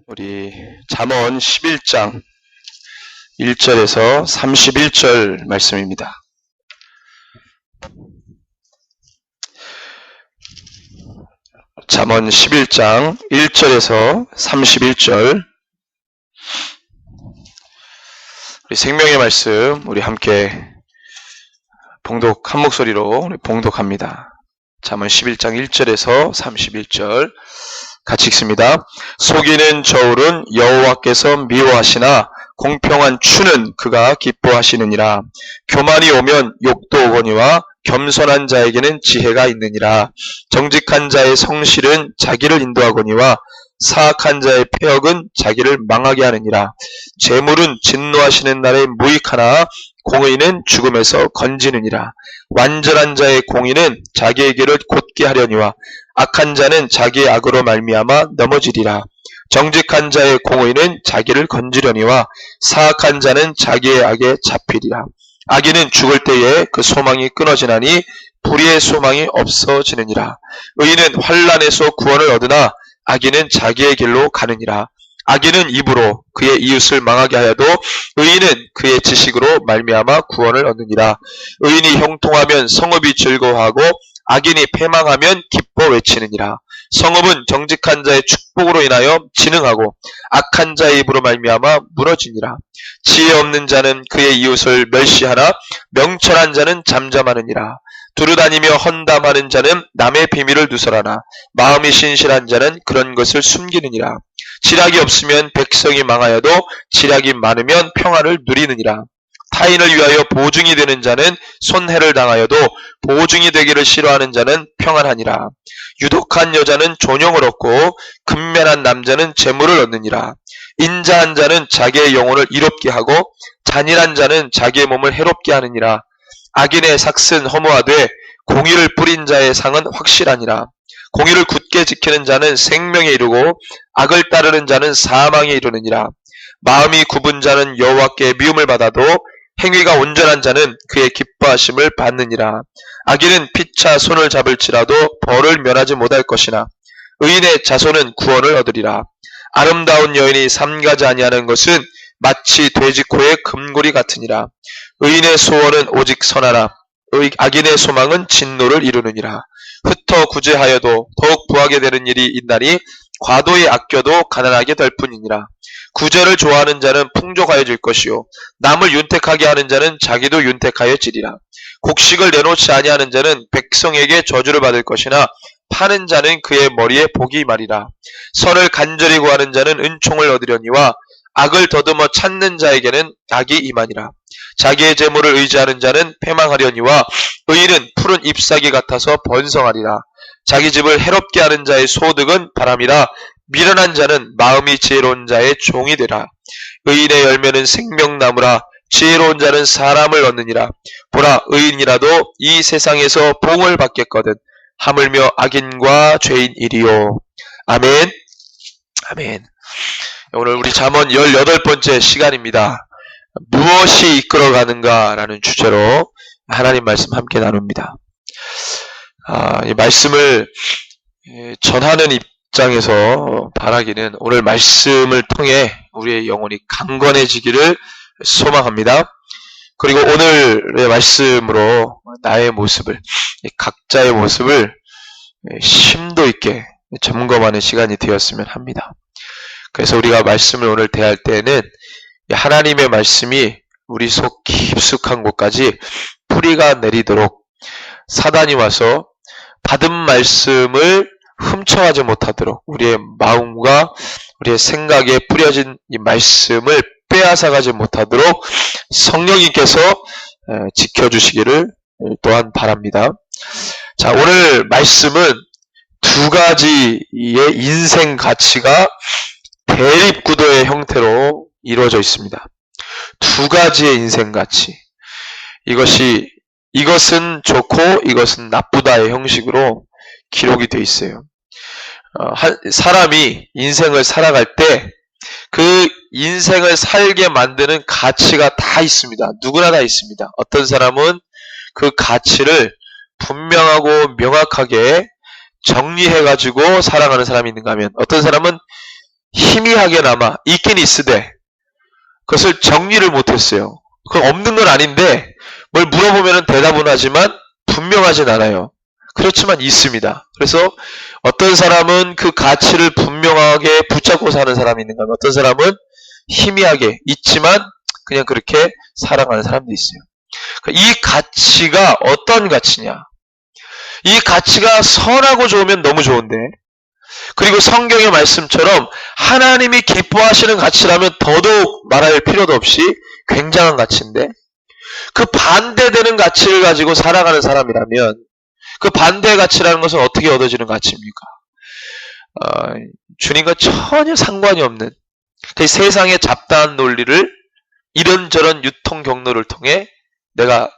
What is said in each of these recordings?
우리 잠언 11장 1절에서 31절 말씀입니다. 잠언 11장 1절에서 31절 우리 생명의 말씀 우리 함께 봉독 한 목소리로 우리 봉독합니다. 잠언 11장 1절에서 31절 같이 읽습니다. 속이는 저울은 여호와께서 미워하시나 공평한 추는 그가 기뻐하시느니라. 교만이 오면 욕도 오거니와 겸손한 자에게는 지혜가 있느니라. 정직한 자의 성실은 자기를 인도하거니와 사악한 자의 폐역은 자기를 망하게 하느니라. 재물은 진노하시는 날에 무익하나 공의는 죽음에서 건지느니라. 완전한 자의 공의는 자기의 길을 곧게 하려니와 악한 자는 자기의 악으로 말미암아 넘어지리라. 정직한 자의 공의는 자기를 건지려니와 사악한 자는 자기의 악에 잡히리라. 악인은 죽을 때에 그 소망이 끊어지나니 불의의 소망이 없어지느니라. 의인은 환난에서 구원을 얻으나 악인은 자기의 길로 가느니라. 악인은 입으로 그의 이웃을 망하게 하여도 의인은 그의 지식으로 말미암아 구원을 얻느니라. 의인이 형통하면 성읍이 즐거워하고 악인이 패망하면 기뻐 외치느니라. 성읍은 정직한 자의 축복으로 인하여 진흥하고 악한 자의 입으로 말미암아 무너지니라. 지혜 없는 자는 그의 이웃을 멸시하나 명철한 자는 잠잠하느니라. 두루다니며 헌담하는 자는 남의 비밀을 누설하나 마음이 신실한 자는 그런 것을 숨기느니라. 지략이 없으면 백성이 망하여도 지략이 많으면 평안을 누리느니라. 타인을 위하여 보증이 되는 자는 손해를 당하여도 보증이 되기를 싫어하는 자는 평안하니라. 유독한 여자는 존영을 얻고 근면한 남자는 재물을 얻느니라. 인자한 자는 자기의 영혼을 이롭게 하고 잔인한 자는 자기의 몸을 해롭게 하느니라. 악인의 삭은 허무하되 공의를 뿌린 자의 상은 확실하니라. 공의를 굳게 지키는 자는 생명에 이르고 악을 따르는 자는 사망에 이르느니라. 마음이 굽은 자는 여호와께 미움을 받아도 행위가 온전한 자는 그의 기뻐하심을 받느니라. 악인은 피차 손을 잡을지라도 벌을 면하지 못할 것이나 의인의 자손은 구원을 얻으리라. 아름다운 여인이 삼가지 아니하는 것은 마치 돼지코의 금고리 같으니라. 의인의 소원은 오직 선하나 악인의 소망은 진노를 이루느니라. 흩어 구제하여도 더욱 부하게 되는 일이 있나니 과도히 아껴도 가난하게 될 뿐이니라. 구제를 좋아하는 자는 풍족하여질 것이요 남을 윤택하게 하는 자는 자기도 윤택하여지리라. 곡식을 내놓지 아니하는 자는 백성에게 저주를 받을 것이나 파는 자는 그의 머리에 복이 임하리라. 선을 간절히 구하는 자는 은총을 얻으려니와 악을 더듬어 찾는 자에게는 악이 임하니라. 자기의 재물을 의지하는 자는 패망하려니와 의인은 푸른 잎사귀 같아서 번성하리라. 자기 집을 해롭게 하는 자의 소득은 바람이라. 미련한 자는 마음이 지혜로운 자의 종이 되라. 의인의 열매는 생명나무라. 지혜로운 자는 사람을 얻느니라. 보라, 의인이라도 이 세상에서 봉을 받겠거든 하물며 악인과 죄인이리요. 아멘. 아멘. 오늘 우리 잠언 18번째 시간입니다. 무엇이 이끌어가는가 라는 주제로 하나님 말씀 함께 나눕니다. 이 말씀을 전하는 입장에서 바라기는 오늘 말씀을 통해 우리의 영혼이 강건해지기를 소망합니다. 그리고 오늘의 말씀으로 나의 모습을, 각자의 모습을 심도 있게 점검하는 시간이 되었으면 합니다. 그래서 우리가 말씀을 오늘 대할 때에는 하나님의 말씀이 우리 속 깊숙한 곳까지 뿌리가 내리도록 사단이 와서 받은 말씀을 훔쳐가지 못하도록 우리의 마음과 우리의 생각에 뿌려진 이 말씀을 빼앗아가지 못하도록 성령님께서 지켜주시기를 또한 바랍니다. 자, 오늘 말씀은 두 가지의 인생 가치가 대립구도의 형태로 이루어져 있습니다. 두 가지의 인생 가치. 이것은 좋고 이것은 나쁘다의 형식으로 기록이 되어 있어요. 사람이 인생을 살아갈 때 그 인생을 살게 만드는 가치가 다 있습니다. 누구나 다 있습니다. 어떤 사람은 그 가치를 분명하고 명확하게 정리해가지고 살아가는 사람이 있는가 하면 어떤 사람은 희미하게나마 있긴 있으되 그것을 정리를 못했어요. 그건 없는 건 아닌데 뭘 물어보면 대답은 하지만 분명하진 않아요. 그렇지만 있습니다. 그래서 어떤 사람은 그 가치를 분명하게 붙잡고 사는 사람이 있는가 하면 어떤 사람은 희미하게 있지만 그냥 그렇게 살아가는 사람도 있어요. 이 가치가 어떤 가치냐? 이 가치가 선하고 좋으면 너무 좋은데, 그리고 성경의 말씀처럼 하나님이 기뻐하시는 가치라면 더더욱 말할 필요도 없이 굉장한 가치인데, 그 반대되는 가치를 가지고 살아가는 사람이라면 그 반대의 가치라는 것은 어떻게 얻어지는 가치입니까? 주님과 전혀 상관이 없는 그 세상의 잡다한 논리를 이런저런 유통 경로를 통해 내가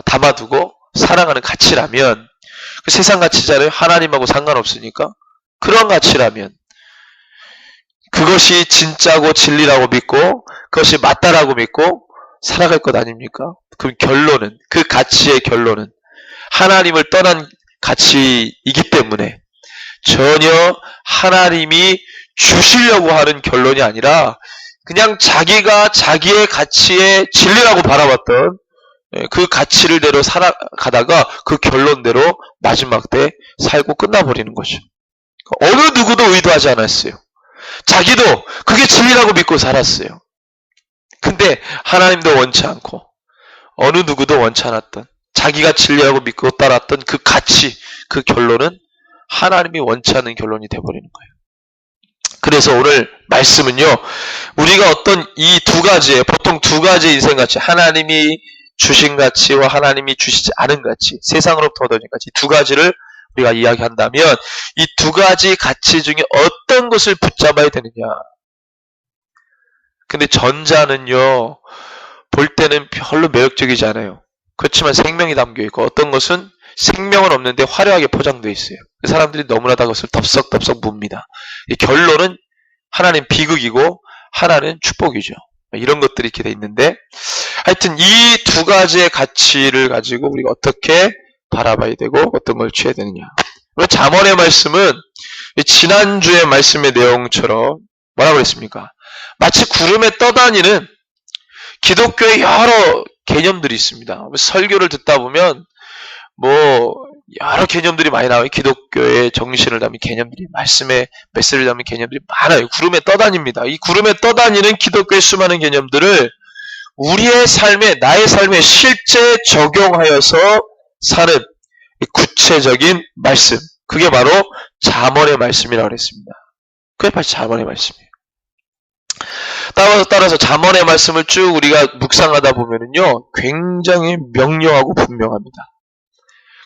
담아두고 살아가는 가치라면, 그 세상 가치잖아요. 하나님하고 상관없으니까. 그런 가치라면 그것이 진짜고 진리라고 믿고 그것이 맞다라고 믿고 살아갈 것 아닙니까? 그 결론은, 그 가치의 결론은 하나님을 떠난 가치이기 때문에 전혀 하나님이 주시려고 하는 결론이 아니라 그냥 자기가 자기의 가치의 진리라고 바라봤던 그 가치를 대로 살아가다가 그 결론대로 마지막 때 살고 끝나버리는 거죠. 어느 누구도 의도하지 않았어요. 자기도 그게 진리라고 믿고 살았어요. 근데 하나님도 원치 않고 어느 누구도 원치 않았던 자기가 진리라고 믿고 따랐던 그 가치, 그 결론은 하나님이 원치 않는 결론이 되어버리는 거예요. 그래서 오늘 말씀은요, 우리가 어떤 이 두 가지의, 보통 두 가지의 인생 가치, 하나님이 주신 가치와 하나님이 주시지 않은 가치, 세상으로부터 얻어진 가치, 두 가지를 우리가 이야기한다면 이 두 가지 가치 중에 어떤 것을 붙잡아야 되느냐. 근데 전자는요, 볼 때는 별로 매력적이지 않아요. 그렇지만 생명이 담겨있고 어떤 것은 생명은 없는데 화려하게 포장되어 있어요. 사람들이 너무나 다 그것을 덥석덥석 봅니다. 이 결론은 하나는 비극이고 하나는 축복이죠. 이런 것들이 이렇게 돼 있는데, 하여튼 이 두 가지의 가치를 가지고 우리가 어떻게 바라봐야 되고 어떤 걸 취해야 되느냐. 잠언의 말씀은 지난주의 말씀의 내용처럼 뭐라고 그랬습니까? 마치 구름에 떠다니는 기독교의 여러 개념들이 있습니다. 설교를 듣다 보면 여러 개념들이 많이 나와요. 기독교의 정신을 담은 개념들이, 말씀의 메시지를 담은 개념들이 많아요. 구름에 떠다닙니다. 이 구름에 떠다니는 기독교의 수많은 개념들을 우리의 삶에, 나의 삶에 실제 적용하여서 사는 구체적인 말씀, 그게 바로 잠언의 말씀이라고 그랬습니다. 그게 바로 잠언의 말씀이에요. 따라서 잠언의 말씀을 쭉 우리가 묵상하다 보면은요, 굉장히 명료하고 분명합니다.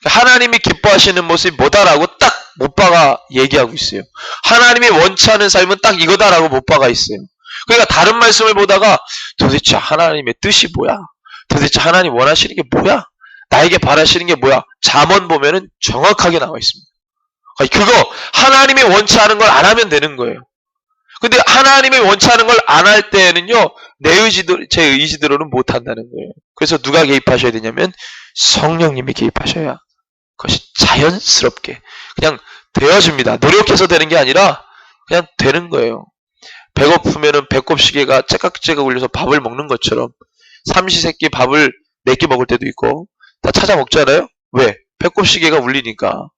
하나님이 기뻐하시는 모습이 뭐다라고 딱 못 박아 얘기하고 있어요. 하나님이 원치 않은 삶은 딱 이거다라고 못 박아 있어요. 그러니까 다른 말씀을 보다가 도대체 하나님의 뜻이 뭐야? 도대체 하나님 원하시는 게 뭐야? 나에게 바라시는 게 뭐야? 잠언 보면은 정확하게 나와 있습니다. 그거 하나님이 원치 않은 걸 안 하면 되는 거예요. 근데 하나님이 원치 않은 걸 안 할 때는요, 제 의지대로는 못 한다는 거예요. 그래서 누가 개입하셔야 되냐면 성령님이 개입하셔야 그것이 자연스럽게 그냥 되어집니다. 노력해서 되는 게 아니라 그냥 되는 거예요. 배고프면은 배꼽시계가 째깍째깍 울려서 밥을 먹는 것처럼 삼시세끼 밥을 4끼 먹을 때도 있고 다 찾아 먹잖아요. 왜? 배꼽시계가 울리니까.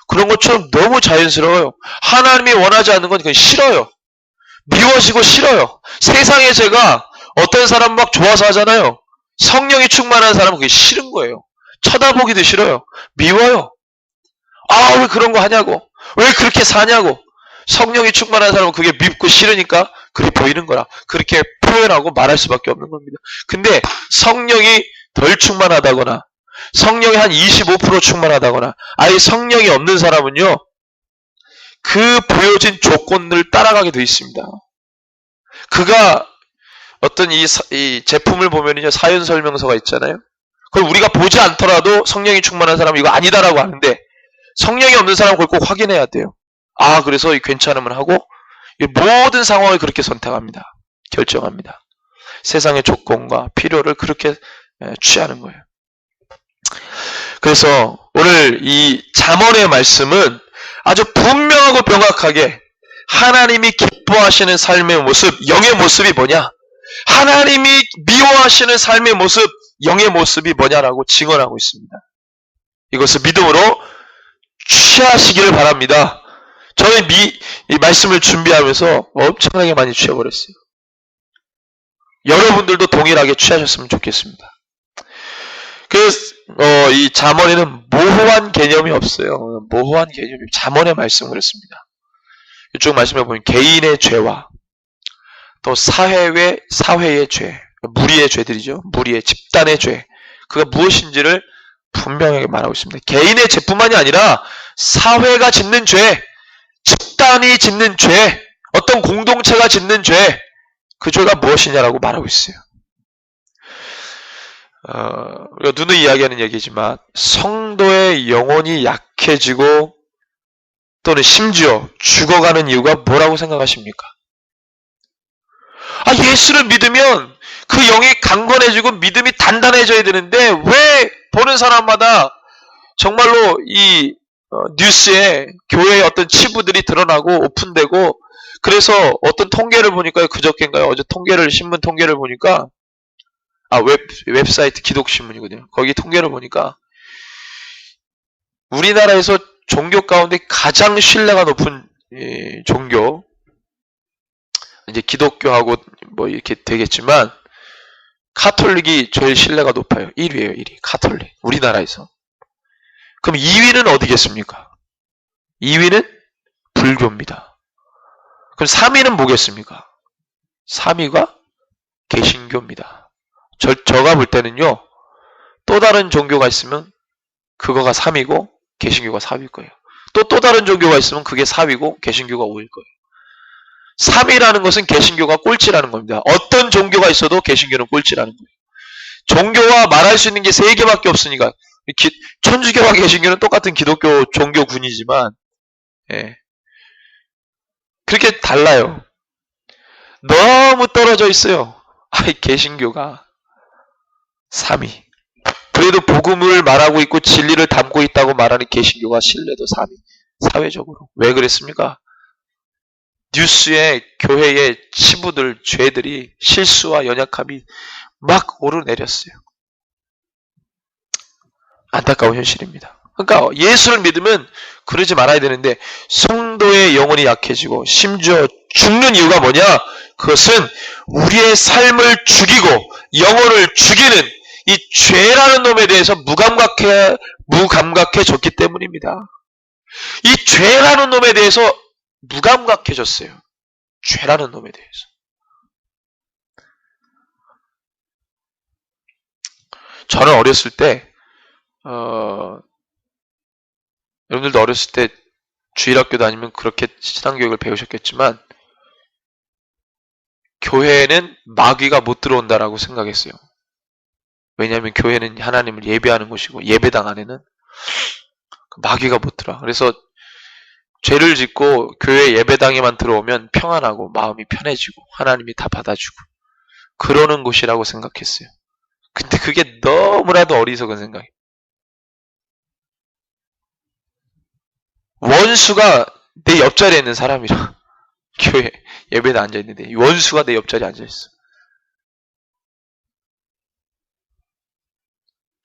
그런 것처럼 너무 자연스러워요. 하나님이 원하지 않는 건 그냥 싫어요. 미워지고 싫어요. 세상에 제가 어떤 사람 막 좋아서 하잖아요. 성령이 충만한 사람은 그게 싫은 거예요. 쳐다보기도 싫어요. 미워요. 왜 그런 거 하냐고. 왜 그렇게 사냐고. 성령이 충만한 사람은 그게 밉고 싫으니까 그게 보이는 거라. 그렇게 표현하고 말할 수밖에 없는 겁니다. 근데 성령이 덜 충만하다거나 성령이 한 25% 충만하다거나 아예 성령이 없는 사람은요, 그 보여진 조건을 따라가게 돼 있습니다. 그가 어떤 이 제품을 보면은요, 사연 설명서가 있잖아요. 그걸 우리가 보지 않더라도 성령이 충만한 사람은 이거 아니다라고 하는데, 성령이 없는 사람은 그걸 꼭 확인해야 돼요. 그래서 괜찮으면 하고, 모든 상황을 그렇게 선택합니다. 결정합니다. 세상의 조건과 필요를 그렇게 취하는 거예요. 그래서 오늘 이 잠언의 말씀은 아주 분명하고 명확하게 하나님이 기뻐하시는 삶의 모습, 영의 모습이 뭐냐? 하나님이 미워하시는 삶의 모습, 영의 모습이 뭐냐라고 증언하고 있습니다. 이것을 믿음으로 취하시기를 바랍니다. 저는 이 말씀을 준비하면서 엄청나게 많이 취해버렸어요. 여러분들도 동일하게 취하셨으면 좋겠습니다. 그래서 이 잠언에는 모호한 개념이 없어요. 모호한 개념이 잠언의 말씀은 그렇습니다. 이쪽 말씀해 보면 개인의 죄와 또 사회의 죄, 무리의 죄들이죠. 무리의 집단의 죄, 그가 무엇인지를 분명하게 말하고 있습니다. 개인의 죄뿐만이 아니라 사회가 짓는 죄, 집단이 짓는 죄, 어떤 공동체가 짓는 죄, 그 죄가 무엇이냐라고 말하고 있어요. 우리가 누누이 이야기하는 얘기지만 성도의 영혼이 약해지고 또는 심지어 죽어가는 이유가 뭐라고 생각하십니까? 예수를 믿으면 그 영이 강건해지고 믿음이 단단해져야 되는데 왜 보는 사람마다 정말로 이 뉴스에 교회의 어떤 치부들이 드러나고 오픈되고, 그래서 어떤 통계를 보니까 그저께인가요? 어제 신문 통계를 보니까 웹사이트 기독신문이거든요. 거기 통계를 보니까 우리나라에서 종교 가운데 가장 신뢰가 높은 종교, 이제 기독교하고 뭐 이렇게 되겠지만 카톨릭이 제일 신뢰가 높아요. 1위예요. 1위. 카톨릭. 우리나라에서. 그럼 2위는 어디겠습니까? 2위는 불교입니다. 그럼 3위는 뭐겠습니까? 3위가 개신교입니다. 저가 볼 때는요, 또 다른 종교가 있으면 그거가 3위고 개신교가 4위일 거예요. 또 다른 종교가 있으면 그게 4위고 개신교가 5위일 거예요. 3위라는 것은 개신교가 꼴찌라는 겁니다. 어떤 종교가 있어도 개신교는 꼴찌라는 거예요. 종교와 말할 수 있는 게 3개밖에 없으니까. 천주교와 개신교는 똑같은 기독교 종교군이지만 그렇게 달라요. 너무 떨어져 있어요. 개신교가 3위. 그래도 복음을 말하고 있고 진리를 담고 있다고 말하는 개신교가 신뢰도 3위. 사회적으로. 왜 그랬습니까? 뉴스에 교회의 치부들, 죄들이, 실수와 연약함이 막 오르내렸어요. 안타까운 현실입니다. 그러니까 예수를 믿으면 그러지 말아야 되는데 성도의 영혼이 약해지고 심지어 죽는 이유가 뭐냐? 그것은 우리의 삶을 죽이고 영혼을 죽이는 이 죄라는 놈에 대해서 무감각해졌기 때문입니다. 이 죄라는 놈에 대해서 무감각해졌어요. 죄라는 놈에 대해서. 저는 어렸을 때 여러분들도 어렸을 때 주일학교 다니면 그렇게 신앙교육을 배우셨겠지만 교회에는 마귀가 못 들어온다라고 생각했어요. 왜냐하면 교회는 하나님을 예배하는 곳이고 예배당 안에는 마귀가 못 들어와. 그래서 죄를 짓고 교회 예배당에만 들어오면 평안하고 마음이 편해지고 하나님이 다 받아주고 그러는 곳이라고 생각했어요. 근데 그게 너무나도 어리석은 생각이에요. 원수가 내 옆자리에 있는 사람이라 교회 예배에 앉아있는데 원수가 내 옆자리에 앉아있어.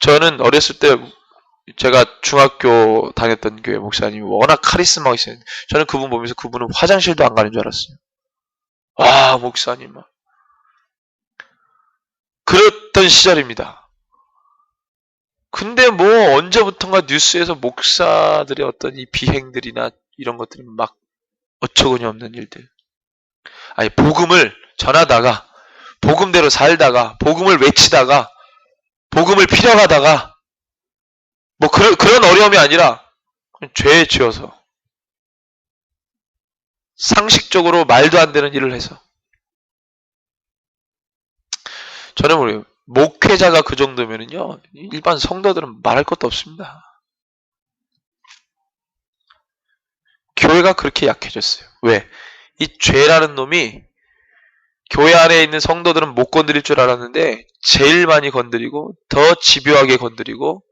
저는 어렸을 때 제가 중학교 다녔던 교회 목사님이 워낙 카리스마가 있어요. 저는 그분 보면서 그분은 화장실도 안 가는 줄 알았어요. 와, 목사님. 그랬던 시절입니다. 근데 뭐 언제부턴가 뉴스에서 목사들의 어떤 이 비행들이나 이런 것들이 막 어처구니 없는 일들. 복음을 전하다가 복음대로 살다가 복음을 외치다가 복음을 필요하다가 뭐 그런 어려움이 아니라 죄에 지어서 상식적으로 말도 안 되는 일을 해서 저는 모르겠어요. 목회자가 그 정도면은요 일반 성도들은 말할 것도 없습니다. 교회가 그렇게 약해졌어요. 왜? 이 죄라는 놈이 교회 안에 있는 성도들은 못 건드릴 줄 알았는데 제일 많이 건드리고 더 집요하게 건드리고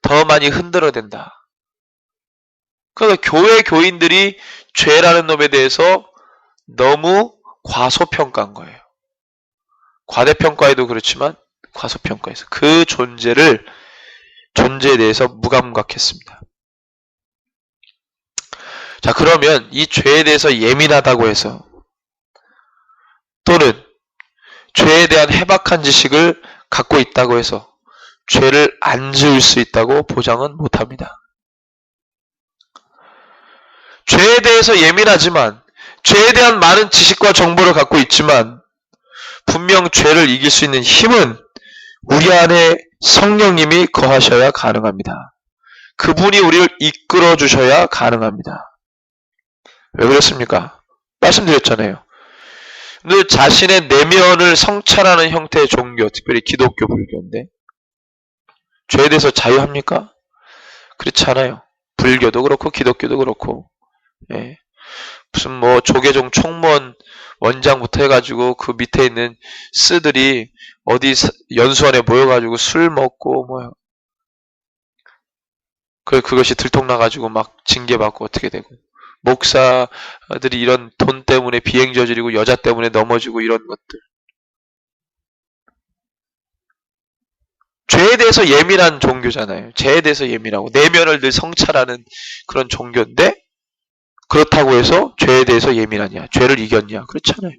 더 많이 흔들어댄다. 그러니까 교회 교인들이 죄라는 놈에 대해서 너무 과소평가한 거예요. 과대평가에도 그렇지만 과소평가해서 그 존재에 대해서 무감각했습니다. 자, 그러면 이 죄에 대해서 예민하다고 해서 또는 죄에 대한 해박한 지식을 갖고 있다고 해서 죄를 안 지을 수 있다고 보장은 못합니다. 죄에 대해서 예민하지만 죄에 대한 많은 지식과 정보를 갖고 있지만 분명 죄를 이길 수 있는 힘은 우리 안에 성령님이 거하셔야 가능합니다. 그분이 우리를 이끌어 주셔야 가능합니다. 왜 그렇습니까? 말씀드렸잖아요. 늘 자신의 내면을 성찰하는 형태의 종교, 특별히 기독교, 불교인데 죄에 대해서 자유합니까? 그렇지 않아요. 불교도 그렇고 기독교도 그렇고 예. 무슨 뭐 조계종 총무원 원장부터 해가지고 그 밑에 있는 스들이 어디 연수원에 모여가지고 술 먹고 뭐 그것이 들통나가지고 막 징계받고 어떻게 되고 목사들이 이런 돈 때문에 비행 저지르고 여자 때문에 넘어지고 이런 것들. 죄에 대해서 예민한 종교잖아요. 죄에 대해서 예민하고 내면을 늘 성찰하는 그런 종교인데 그렇다고 해서 죄에 대해서 예민하냐? 죄를 이겼냐? 그렇잖아요.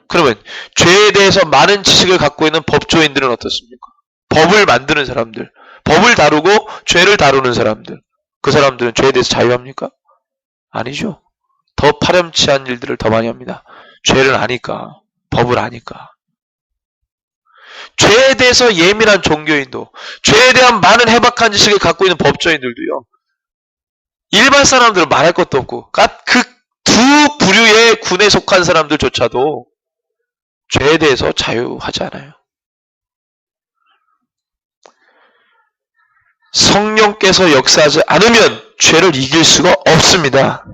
그러면 죄에 대해서 많은 지식을 갖고 있는 법조인들은 어떻습니까? 법을 만드는 사람들, 법을 다루고 죄를 다루는 사람들, 그 사람들은 죄에 대해서 자유합니까? 아니죠. 더 파렴치한 일들을 더 많이 합니다. 죄를 아니까, 법을 아니까. 죄에 대해서 예민한 종교인도, 죄에 대한 많은 해박한 지식을 갖고 있는 법조인들도요. 일반 사람들은 말할 것도 없고 그 두 부류의 군에 속한 사람들조차도 죄에 대해서 자유하지 않아요. 성령께서 역사하지 않으면 죄를 이길 수가 없습니다.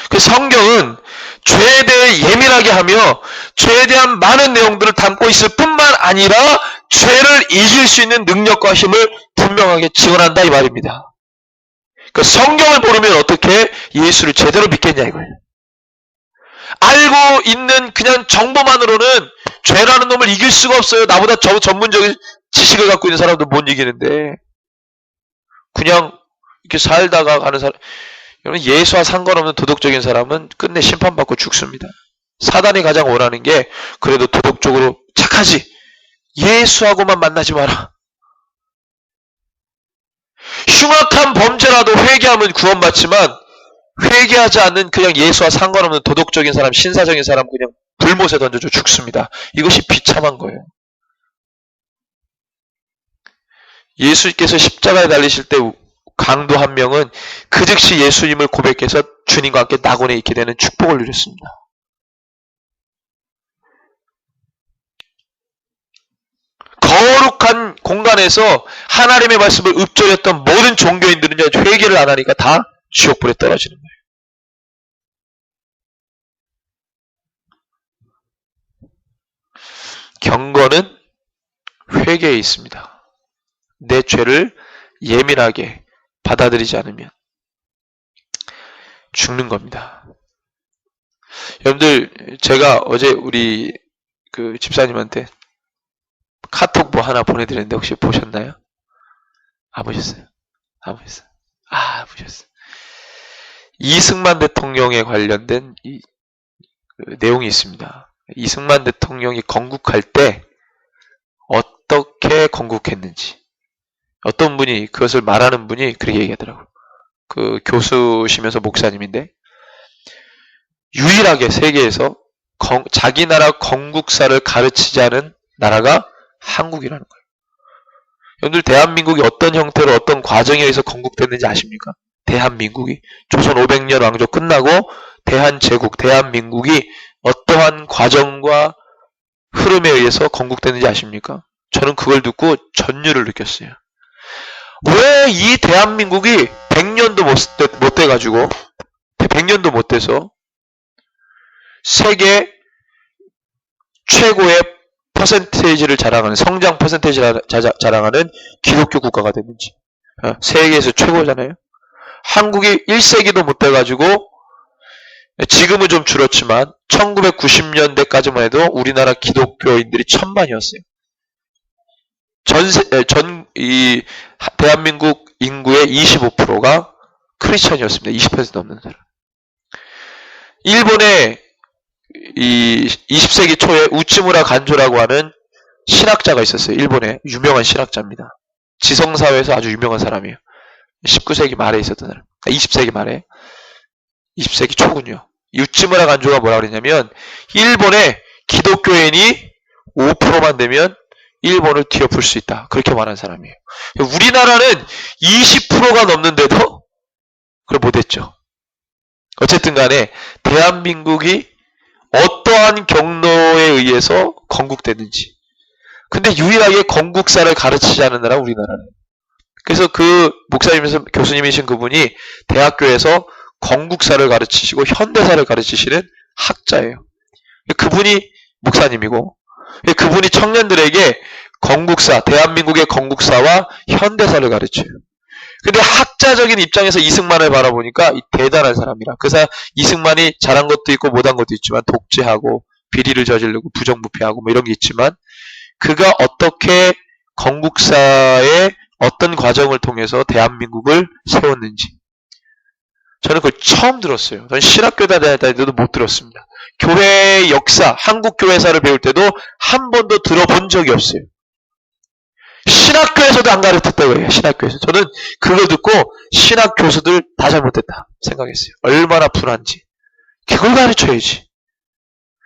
그 성경은 죄에 대해 예민하게 하며 죄에 대한 많은 내용들을 담고 있을 뿐만 아니라 죄를 이길 수 있는 능력과 힘을 분명하게 지원한다 이 말입니다. 그 성경을 모르면 어떻게 예수를 제대로 믿겠냐 이거예요. 알고 있는 그냥 정보만으로는 죄라는 놈을 이길 수가 없어요. 나보다 전문적인 지식을 갖고 있는 사람도 못 이기는데 그냥 이렇게 살다가 가는 사람, 여러분 예수와 상관없는 도덕적인 사람은 끝내 심판받고 죽습니다. 사단이 가장 원하는 게 그래도 도덕적으로 착하지 예수하고만 만나지 마라. 흉악한 범죄라도 회개하면 구원받지만 회개하지 않는 그냥 예수와 상관없는 도덕적인 사람, 신사적인 사람 그냥 불못에 던져줘 죽습니다. 이것이 비참한 거예요. 예수께서 십자가에 달리실 때 강도 한 명은 그 즉시 예수님을 고백해서 주님과 함께 낙원에 있게 되는 축복을 누렸습니다. 거룩한 공간에서 하나님의 말씀을 읊조렸던 모든 종교인들은요, 회개를 안 하니까 다 지옥불에 떨어지는 거예요. 경건은 회개에 있습니다. 내 죄를 예민하게 받아들이지 않으면 죽는 겁니다. 여러분들, 제가 어제 우리 그 집사님한테 카톡 뭐 하나 보내드렸는데 혹시 보셨나요? 안 보셨어요? 안 보셨어요? 아, 보셨어요. 이승만 대통령에 관련된 그 내용이 있습니다. 이승만 대통령이 건국할 때 어떻게 건국했는지 어떤 분이 그것을 말하는 분이 그렇게 얘기하더라고요. 그 교수시면서 목사님인데 유일하게 세계에서 자기 나라 건국사를 가르치지 않은 나라가 한국이라는 거예요. 여러분들 대한민국이 어떤 형태로 어떤 과정에 의해서 건국됐는지 아십니까? 대한민국이 조선 500년 왕조 끝나고 대한제국, 대한민국이 어떠한 과정과 흐름에 의해서 건국됐는지 아십니까? 저는 그걸 듣고 전율을 느꼈어요. 왜 이 대한민국이 100년도 못 돼가지고 100년도 못 돼서 세계 최고의 퍼센테이지를 자랑하는 성장 퍼센테이지를 자랑하는 기독교 국가가 됐는지. 세계에서 최고잖아요. 한국이 1세기도 못 돼가지고 지금은 좀 줄었지만 1990년대까지만 해도 우리나라 기독교인들이 1000만이었어요. 대한민국 인구의 25%가 크리스천이었습니다. 20% 넘는 사람. 일본의 이 20세기 초에 우츠무라 간조라고 하는 신학자가 있었어요. 일본의 유명한 신학자입니다. 지성사회에서 아주 유명한 사람이에요. 19세기 말에 있었던 사람. 20세기 말에. 20세기 초군요. 우츠무라 간조가 뭐라 그랬냐면 일본의 기독교인이 5%만 되면 일본을 뒤엎을 수 있다. 그렇게 말한 사람이에요. 우리나라는 20%가 넘는데도 그걸 못했죠. 어쨌든 간에 대한민국이 어떠한 경로에 의해서 건국됐는지. 근데 유일하게 건국사를 가르치지 않는 나라 우리나라는. 그래서 그 목사님이서 교수님이신 그분이 대학교에서 건국사를 가르치시고 현대사를 가르치시는 학자예요. 그분이 목사님이고 그분이 청년들에게 건국사, 대한민국의 건국사와 현대사를 가르쳐요. 근데 학자적인 입장에서 이승만을 바라보니까 대단한 사람이라. 그래서 이승만이 잘한 것도 있고 못한 것도 있지만 독재하고 비리를 저지르고 부정부패하고 뭐 이런 게 있지만 그가 어떻게 건국사의 어떤 과정을 통해서 대한민국을 세웠는지 저는 그걸 처음 들었어요. 저는 신학교다 다닐 때도 못 들었습니다. 교회의 역사, 한국 교회사를 배울 때도 한 번도 들어본 적이 없어요. 신학교에서도 안 가르쳤다고 해요. 신학교에서. 저는 그걸 듣고 신학 교수들 다 잘못됐다 생각했어요. 얼마나 불안지. 그걸 가르쳐야지.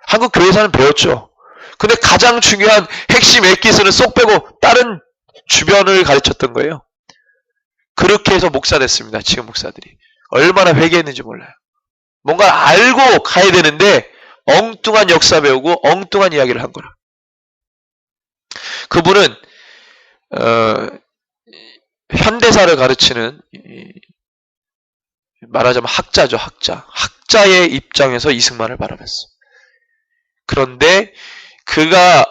한국 교회사는 배웠죠. 근데 가장 중요한 핵심 액기스는 쏙 빼고 다른 주변을 가르쳤던 거예요. 그렇게 해서 목사 됐습니다. 지금 목사들이. 얼마나 회개했는지 몰라요. 뭔가 알고 가야 되는데 엉뚱한 역사 배우고 엉뚱한 이야기를 한 거라. 그분은 현대사를 가르치는 말하자면 학자죠. 학자의 입장에서 이승만을 바라봤어요. 그런데 그가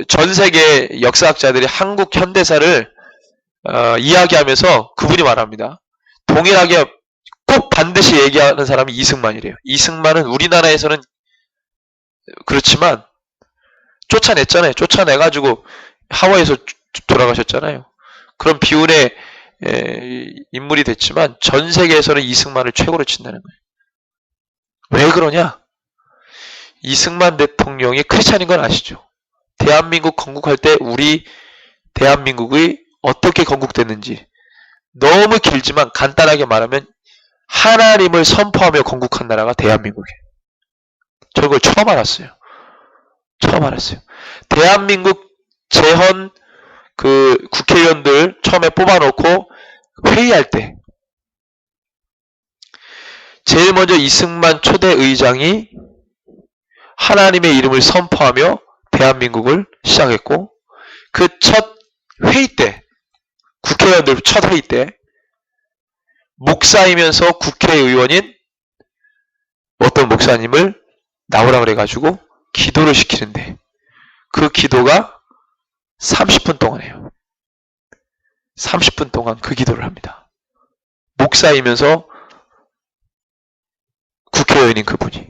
전 세계 역사학자들이 한국 현대사를 이야기하면서 그분이 말합니다. 동일하게 꼭 반드시 얘기하는 사람이 이승만이래요. 이승만은 우리나라에서는 그렇지만 쫓아냈잖아요. 쫓아내가지고 하와이에서 돌아가셨잖아요. 그런 비운의 인물이 됐지만 전 세계에서는 이승만을 최고로 친다는 거예요. 왜 그러냐? 이승만 대통령이 크리스찬인 건 아시죠? 대한민국 건국할 때 우리 대한민국이 어떻게 건국됐는지 너무 길지만 간단하게 말하면 하나님을 선포하며 건국한 나라가 대한민국이에요. 저 그걸 처음 알았어요. 대한민국 재헌 그 국회의원들 처음에 뽑아놓고 회의할 때 제일 먼저 이승만 초대 의장이 하나님의 이름을 선포하며 대한민국을 시작했고 그 첫 회의 때 국회의원들 첫 회의 때 목사이면서 국회의원인 어떤 목사님을 나오라 그래가지고 기도를 시키는데 그 기도가 30분 동안 해요. 30분 동안 그 기도를 합니다. 목사이면서 국회의원인 그분이.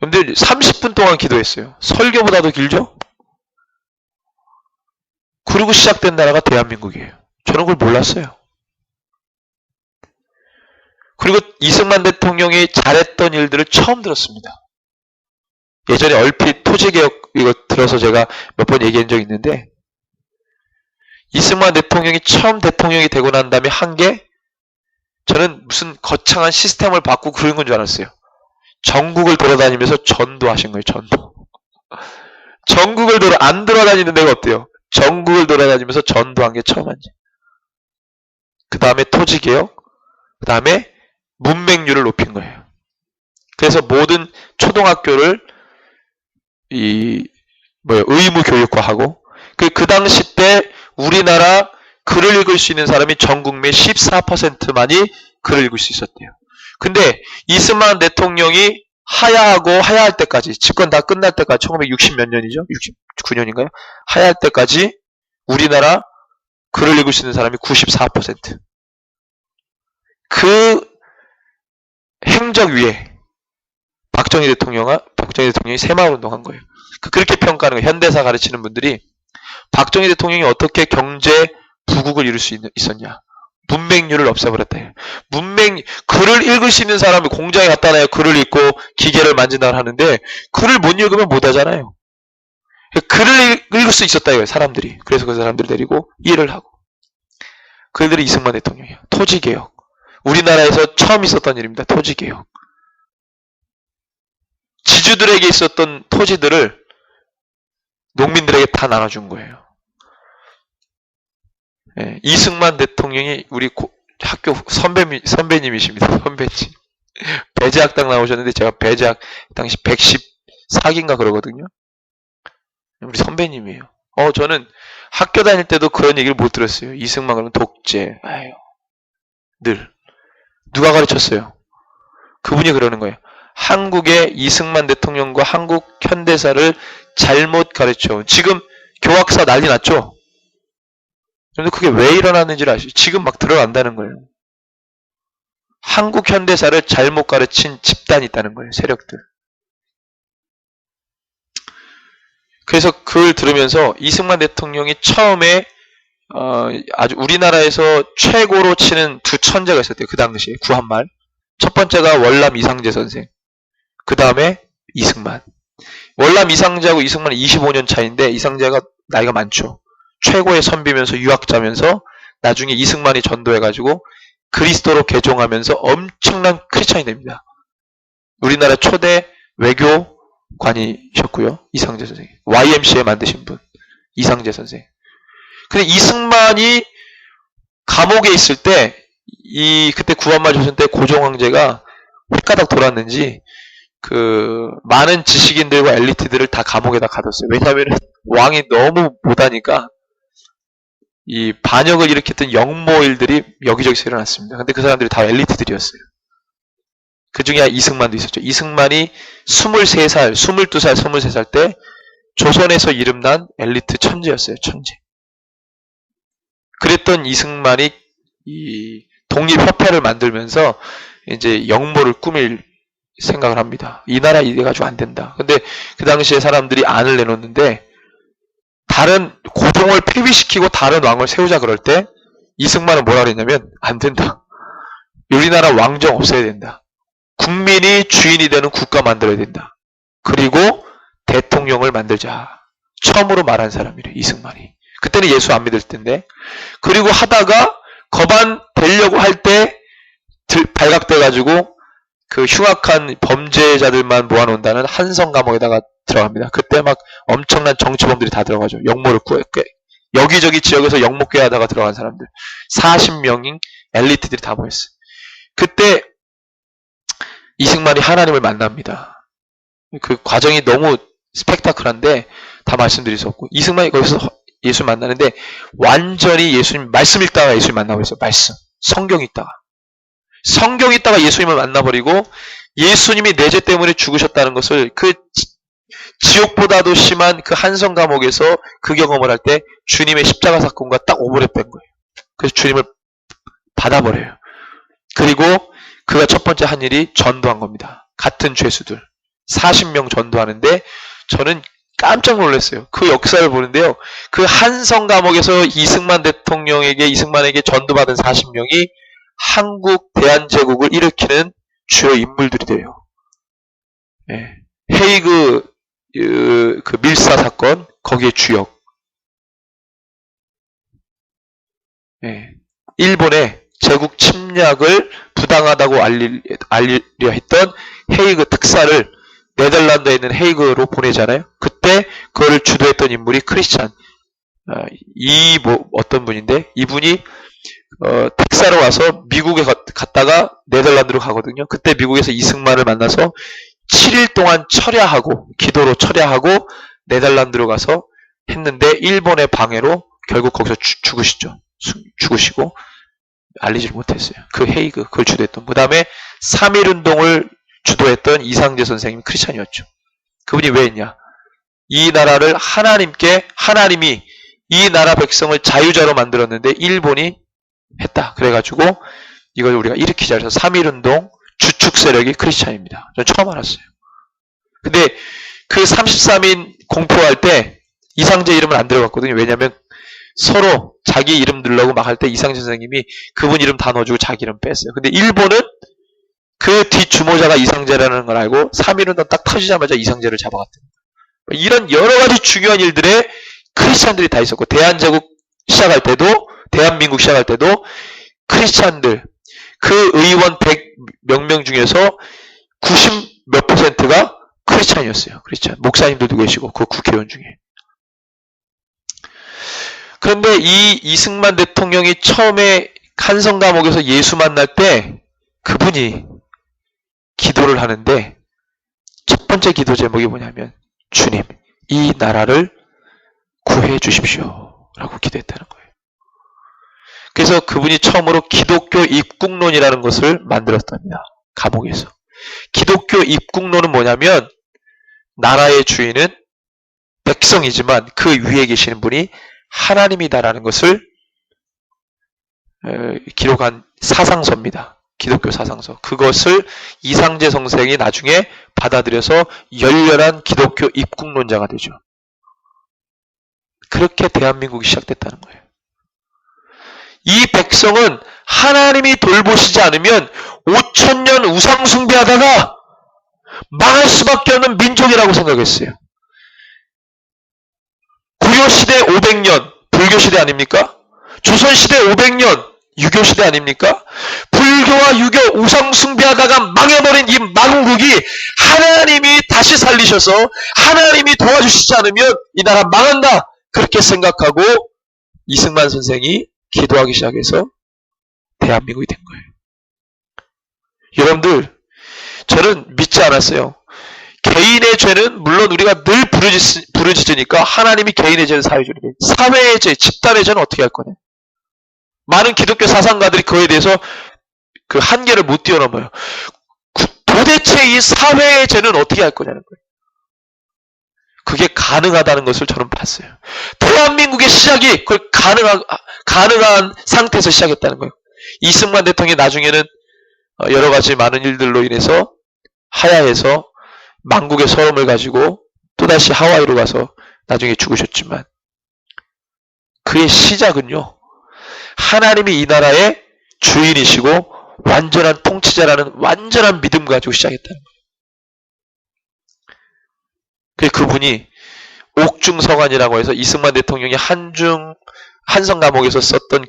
여러분들 30분 동안 기도했어요. 설교보다도 길죠? 그리고 시작된 나라가 대한민국이에요. 저는 그걸 몰랐어요. 그리고 이승만 대통령이 잘했던 일들을 처음 들었습니다. 예전에 얼핏 토지개혁 이거 들어서 제가 몇 번 얘기한 적이 있는데 이승만 대통령이 처음 대통령이 되고 난 다음에 한 게 저는 무슨 거창한 시스템을 바꾸고 그런 건 줄 알았어요. 전국을 돌아다니면서 전도하신 거예요. 전국을 안 돌아다니는 데가 어때요? 전국을 돌아다니면서 전도한 게 처음 한지. 그 다음에 토지개혁, 그 다음에 문맹률을 높인 거예요. 그래서 모든 초등학교를 의무 교육화하고 그 당시 때 우리나라 글을 읽을 수 있는 사람이 전 국민 14%만이 글을 읽을 수 있었대요. 근데 이승만 대통령이 하야할 때까지 집권 다 끝날 때까지 1960 몇 년이죠? 69년인가요? 하야할 때까지 우리나라 글을 읽을 수 있는 사람이 94%. 그 행적 위에 박정희 대통령이 새마을운동 한 거예요. 그렇게 평가하는 거예요. 현대사 가르치는 분들이 박정희 대통령이 어떻게 경제 부국을 이룰 수 있었냐. 문맹률을 없애버렸다. 글을 읽을 수 있는 사람이 공장에 갖다 놔야 글을 읽고 기계를 만진다고 하는데 글을 못 읽으면 못 하잖아요. 글을 읽을 수 있었다 이거예요. 사람들이. 그래서 그 사람들 데리고 일을 하고. 그들이 이승만 대통령이에요. 토지개혁. 우리나라에서 처음 있었던 일입니다. 토지개혁. 지주들에게 있었던 토지들을 농민들에게 다 나눠준 거예요. 예, 이승만 대통령이 우리 학교 선배님이십니다. 선배님. 배제학당 나오셨는데 제가 배제학 당시 114기인가 그러거든요. 우리 선배님이에요. 저는 학교 다닐 때도 그런 얘기를 못 들었어요. 이승만 그러면 독재. 아유, 늘. 누가 가르쳤어요? 그분이 그러는 거예요. 한국의 이승만 대통령과 한국 현대사를 잘못 가르쳐. 지금 교학사 난리 났죠? 그런데 그게 왜 일어났는지를 아시죠? 지금 막 들어간다는 거예요. 한국 현대사를 잘못 가르친 집단이 있다는 거예요. 세력들. 그래서 그걸 들으면서 이승만 대통령이 처음에 아주 우리나라에서 최고로 치는 두 천재가 있었대요. 그 당시에 구한말. 첫 번째가 월남 이상제 선생. 그 다음에 이승만. 월남 이상제하고 이승만은 25년 차인데 이상제가 나이가 많죠. 최고의 선비면서 유학자면서 나중에 이승만이 전도해가지고 그리스도로 개종하면서 엄청난 크리스찬이 됩니다. 우리나라 초대 외교관이셨고요. 이상제 선생. YMCA 만드신 분. 이상제 선생. 근데 이승만이 감옥에 있을 때 그때 구한말 조선 때 고종황제가 휘가닥 돌았는지 많은 지식인들과 엘리트들을 다 감옥에다 가뒀어요. 왜냐하면 왕이 너무 못하니까 이 반역을 일으켰던 영모일들이 여기저기서 일어났습니다. 근데 그 사람들이 다 엘리트들이었어요. 그 중에 이승만도 있었죠. 이승만이 23살, 22살, 23살 때 조선에서 이름난 엘리트 천재였어요. 천재. 그랬던 이승만이 이 독립협회를 만들면서 이제 영모를 꾸밀 생각을 합니다. 이 나라 이래가지고 안 된다. 근데 그 당시에 사람들이 안을 내놓는데 다른 고종을 폐위시키고 다른 왕을 세우자 그럴 때 이승만은 뭐라 그랬냐면 안 된다. 우리나라 왕정 없애야 된다. 국민이 주인이 되는 국가 만들어야 된다. 그리고 대통령을 만들자. 처음으로 말한 사람이래 이승만이. 그때는 예수 안 믿을 텐데. 그리고 하다가 거반 되려고 할 때 발각돼가지고 그 흉악한 범죄자들만 모아놓는다는 한성 감옥에다가 들어갑니다. 그때 막 엄청난 정치범들이 다 들어가죠. 영모를 여기저기 지역에서 영모 꾀하다가 들어간 사람들 40명인 엘리트들이 다 모였어요. 그때 이승만이 하나님을 만납니다. 그 과정이 너무 스펙타클한데 다 말씀드릴 수 없고 이승만이 거기서 예수 만나는데 완전히 예수님 말씀 읽다가 예수님 만나버렸어요. 말씀 성경 읽다가 예수님을 만나버리고 예수님이 내 죄 때문에 죽으셨다는 것을 그 지옥보다도 심한 그 한성 감옥에서 그 경험을 할 때 주님의 십자가 사건과 딱 오버랩된 거예요. 그래서 주님을 받아버려요. 그리고 그가 첫 번째 한 일이 전도한 겁니다. 같은 죄수들 40명 전도하는데 저는 깜짝 놀랐어요. 그 역사를 보는데요. 그 한성 감옥에서 이승만에게 전도받은 40명이 한국 대한제국을 일으키는 주요 인물들이 돼요. 예. 헤이그 그 밀사 사건 거기에 주역. 예. 일본의 제국 침략을 부당하다고 알리려 했던 헤이그 특사를 네덜란드에 있는 헤이그로 보내잖아요. 그때 그걸 주도했던 인물이 크리스찬. 어떤 분인데 이분이 특사로 와서 미국에 갔다가 네덜란드로 가거든요. 그때 미국에서 이승만을 만나서 7일 동안 기도로 철야하고 네덜란드로 가서 했는데 일본의 방해로 결국 거기서 죽으시고 알리지를 못했어요. 그 헤이그 그걸 주도했던. 그 다음에 3.1운동을 주도했던 이상제 선생님이 크리스찬이었죠. 그분이 왜 했냐? 이 나라를 하나님이 이 나라 백성을 자유자로 만들었는데 일본이 했다. 그래가지고 이걸 우리가 일으키자 해서 3.1운동 주축 세력이 크리스찬입니다. 저는 처음 알았어요. 근데 그 33인 공표할 때 이상재 이름은 안 들어갔거든요. 왜냐면 서로 자기 이름 넣으려고 막 할 때 이상재 선생님이 그분 이름 다 넣어주고 자기 이름 뺐어요. 근데 일본은 그 뒷주모자가 이상재라는 걸 알고 3.1운동 딱 터지자마자 이상재를 잡아갔대요. 이런 여러 가지 중요한 일들에 크리스찬들이 다 있었고, 대한민국 시작할 때도 크리스찬들, 그 의원 100몇 명 중에서 90 몇 %가 크리스찬이었어요. 크리스찬. 목사님들도 계시고, 그 국회의원 중에. 그런데 이 이승만 대통령이 처음에 한성 감옥에서 예수 만날 때 그분이 기도를 하는데 첫 번째 기도 제목이 뭐냐면 주님, 이 나라를 구해 주십시오 라고 기도했다는 거예요. 그래서 그분이 처음으로 기독교 입국론이라는 것을 만들었답니다. 감옥에서. 기독교 입국론은 뭐냐면 나라의 주인은 백성이지만 그 위에 계시는 분이 하나님이다라는 것을 기록한 사상서입니다. 기독교 사상서. 그것을 이상재 선생이 나중에 받아들여서 열렬한 기독교 입국론자가 되죠. 그렇게 대한민국이 시작됐다는 거예요. 이 백성은 하나님이 돌보시지 않으면 5,000년 우상 숭배하다가 망할 수밖에 없는 민족이라고 생각했어요. 고려시대 500년 불교시대 아닙니까? 조선시대 500년 유교시대 아닙니까? 불교와 유교 우상 숭배하다가 망해버린 이 망국이 하나님이 다시 살리셔서 하나님이 도와주시지 않으면 이 나라 망한다. 그렇게 생각하고 이승만 선생이 기도하기 시작해서 대한민국이 된 거예요. 여러분들, 저는 믿지 않았어요. 개인의 죄는 물론 우리가 늘 부르짖으니까 하나님이 개인의 죄는 사해주는데 사회의 죄, 집단의 죄는 어떻게 할 거냐. 많은 기독교 사상가들이 그거에 대해서 그 한계를 못 뛰어넘어요. 도대체 이 사회의 죄는 어떻게 할 거냐는 거예요. 그게 가능하다는 것을 저는 봤어요. 대한민국의 시작이 그걸 가능한 상태에서 시작했다는 거예요. 이승만 대통령이 나중에는 여러 가지 많은 일들로 인해서 하야해서 만국의 서름을 가지고 또다시 하와이로 가서 나중에 죽으셨지만 그의 시작은요, 하나님이 이 나라의 주인이시고 완전한 통치자라는 완전한 믿음 가지고 시작했다는 거예요. 그분이 옥중서관이라고 해서 이승만 대통령이 한성 감옥에서 썼던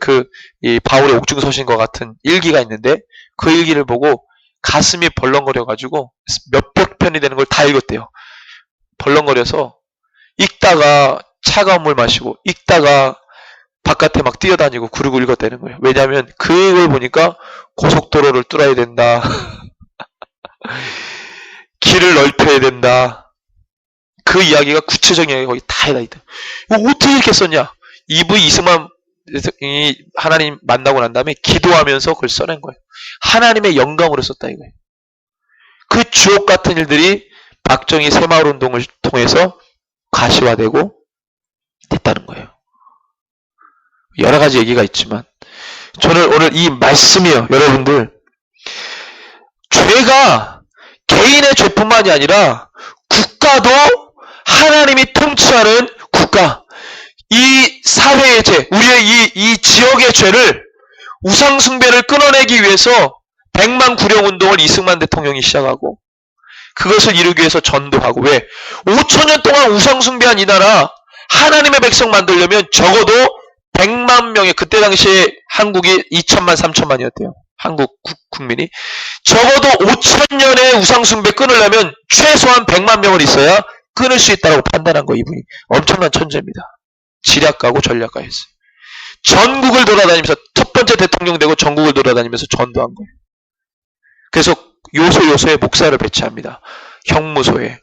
이 바울의 옥중서신과 같은 일기가 있는데 그 일기를 보고 가슴이 벌렁거려가지고 몇백 편이 되는 걸 다 읽었대요. 벌렁거려서 읽다가 차가운 물 마시고 읽다가 바깥에 막 뛰어다니고 그러고 읽었다는 거예요. 왜냐하면 그걸 보니까 고속도로를 뚫어야 된다. 길을 넓혀야 된다. 그 이야기가 구체적인 이야기가 거기 다 해놔있다. 이거 어떻게 이렇게 썼냐? 이승만 하나님 만나고 난 다음에 기도하면서 그걸 써낸 거예요. 하나님의 영감으로 썼다 이거예요. 그 주옥 같은 일들이 박정희 새마을 운동을 통해서 가시화되고 됐다는 거예요. 여러 가지 얘기가 있지만 저는 오늘 이 말씀이요, 여러분들, 죄가 개인의 죄뿐만이 아니라 국가도 하나님이 통치하는 국가, 이 사회의 죄, 우리의 이 지역의 죄를 우상 숭배를 끊어내기 위해서 백만 구령 운동을 이승만 대통령이 시작하고 그것을 이루기 위해서 전도하고, 왜? 5,000년 동안 우상 숭배한 이 나라 하나님의 백성 만들려면 적어도 100만 명의, 그때 당시에 한국이 2천만 3천만이었대요. 한국 국민이. 적어도 5,000년의 우상 숭배 끊으려면 최소한 100만 명을 있어야 끊을 수 있다고 판단한 거예요. 이분이 엄청난 천재입니다. 지략가고 전략가였어요. 전국을 돌아다니면서 첫 번째 대통령 되고 전국을 돌아다니면서 전도한 거예요. 그래서 요소에 목사를 배치합니다. 형무소에,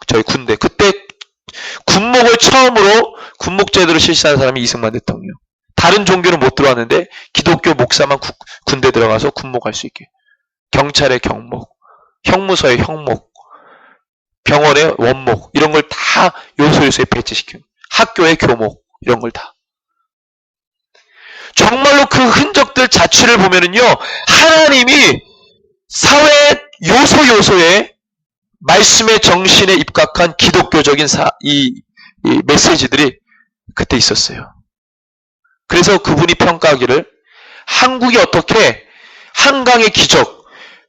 저희 군대. 그때 군목을 처음으로 군목제도를 실시한 사람이 이승만 대통령. 다른 종교는 못 들어왔는데 기독교 목사만 군대 들어가서 군목할 수 있게. 경찰의 경목, 형무소의 형목, 병원의 원목, 이런 걸 다 요소에 배치시킨. 학교의 교목, 이런 걸 다. 정말로 그 흔적들 자취를 보면은요, 하나님이 사회 요소에 말씀의 정신에 입각한 기독교적인 이 메시지들이 그때 있었어요. 그래서 그분이 평가하기를 한국이 어떻게 한강의 기적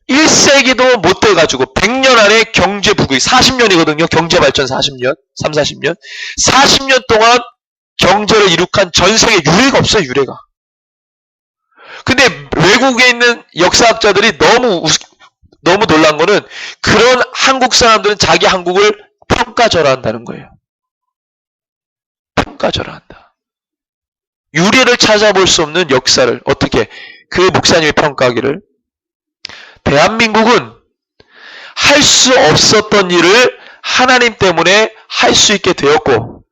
1세기도 못 돼가지고 100년 안에 경제 부귀 40년이거든요. 경제 발전 40년, 40년. 40년 동안 경제를 이룩한 전 세계 유례가 없어요. 유례가. 근데 외국에 있는 역사학자들이 너무 놀란 거는 그런 한국 사람들은 자기 한국을 평가절하한다는 거예요. 평가절하한다. 유례를 찾아볼 수 없는 역사를 어떻게 그 목사님이 평가하기를 대한민국은 할 수 없었던 일을 하나님 때문에 할 수 있게 되었고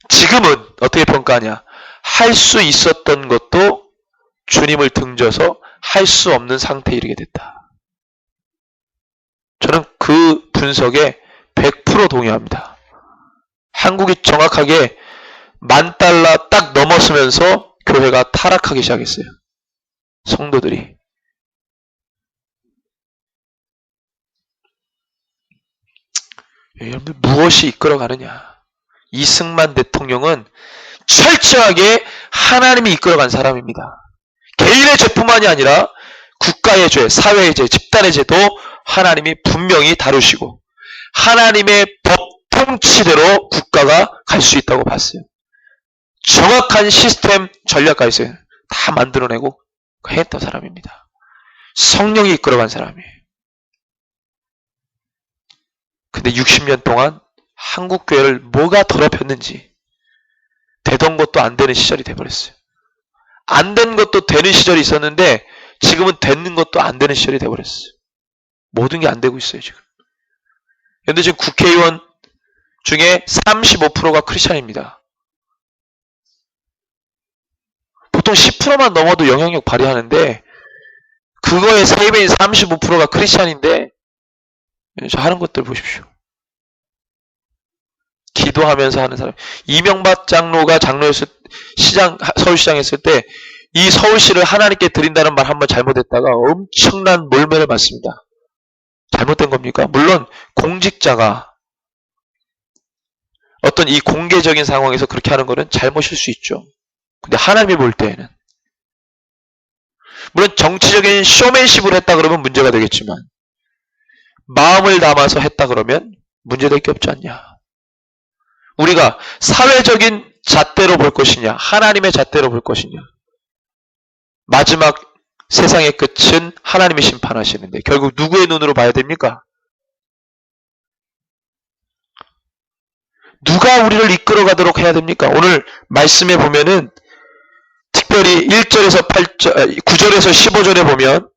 지금은 어떻게 평가하냐? 할 수 있었던 것도 주님을 등져서 할 수 없는 상태에 이르게 됐다. 저는 그 분석에 100% 동의합니다. 한국이 정확하게 $10,000 딱 넘었으면서 교회가 타락하기 시작했어요. 성도들이. 여러분들 무엇이 이끌어가느냐? 이승만 대통령은 철저하게 하나님이 이끌어간 사람입니다. 개인의 죄뿐만이 아니라 국가의 죄, 사회의 죄, 집단의 죄도 하나님이 분명히 다루시고 하나님의 법 통치대로 국가가 갈 수 있다고 봤어요. 정확한 시스템 전략가 있어요. 다 만들어내고 했던 사람입니다. 성령이 이끌어간 사람이에요. 근데 60년 동안 한국 교회를 뭐가 더럽혔는지 되던 것도 안 되는 시절이 돼버렸어요. 안 된 것도 되는 시절이 있었는데 지금은 되는 것도 안 되는 시절이 돼버렸어요. 모든 게 안 되고 있어요 지금. 그런데 지금 국회의원 중에 35%가 크리스찬입니다. 보통 10%만 넘어도 영향력 발휘하는데 그거의 3배인 35%가 크리스찬인데 저 하는 것들 보십시오. 기도하면서 하는 사람. 이명박 장로가 장로였을 서울시장 했을 때 이 서울시를 하나님께 드린다는 말 한번 잘못했다가 엄청난 몰매를 맞습니다. 잘못된 겁니까? 물론 공직자가 어떤 이 공개적인 상황에서 그렇게 하는 거는 잘못일 수 있죠. 근데 하나님이 볼 때에는 물론 정치적인 쇼맨십으로 했다 그러면 문제가 되겠지만 마음을 담아서 했다 그러면 문제될 게 없지 않냐. 우리가 사회적인 잣대로 볼 것이냐 하나님의 잣대로 볼 것이냐. 마지막 세상의 끝은 하나님이 심판하시는데 결국 누구의 눈으로 봐야 됩니까? 누가 우리를 이끌어가도록 해야 됩니까? 오늘 말씀에 보면은 특별히 1절에서 8절, 9절에서 15절에 보면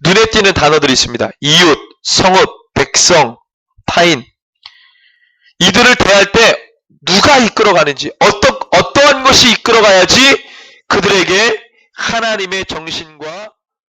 눈에 띄는 단어들이 있습니다. 이웃, 성읍, 백성, 타인. 이들을 대할 때 누가 이끌어가는지 어떠한 것이 이끌어가야지 그들에게 하나님의 정신과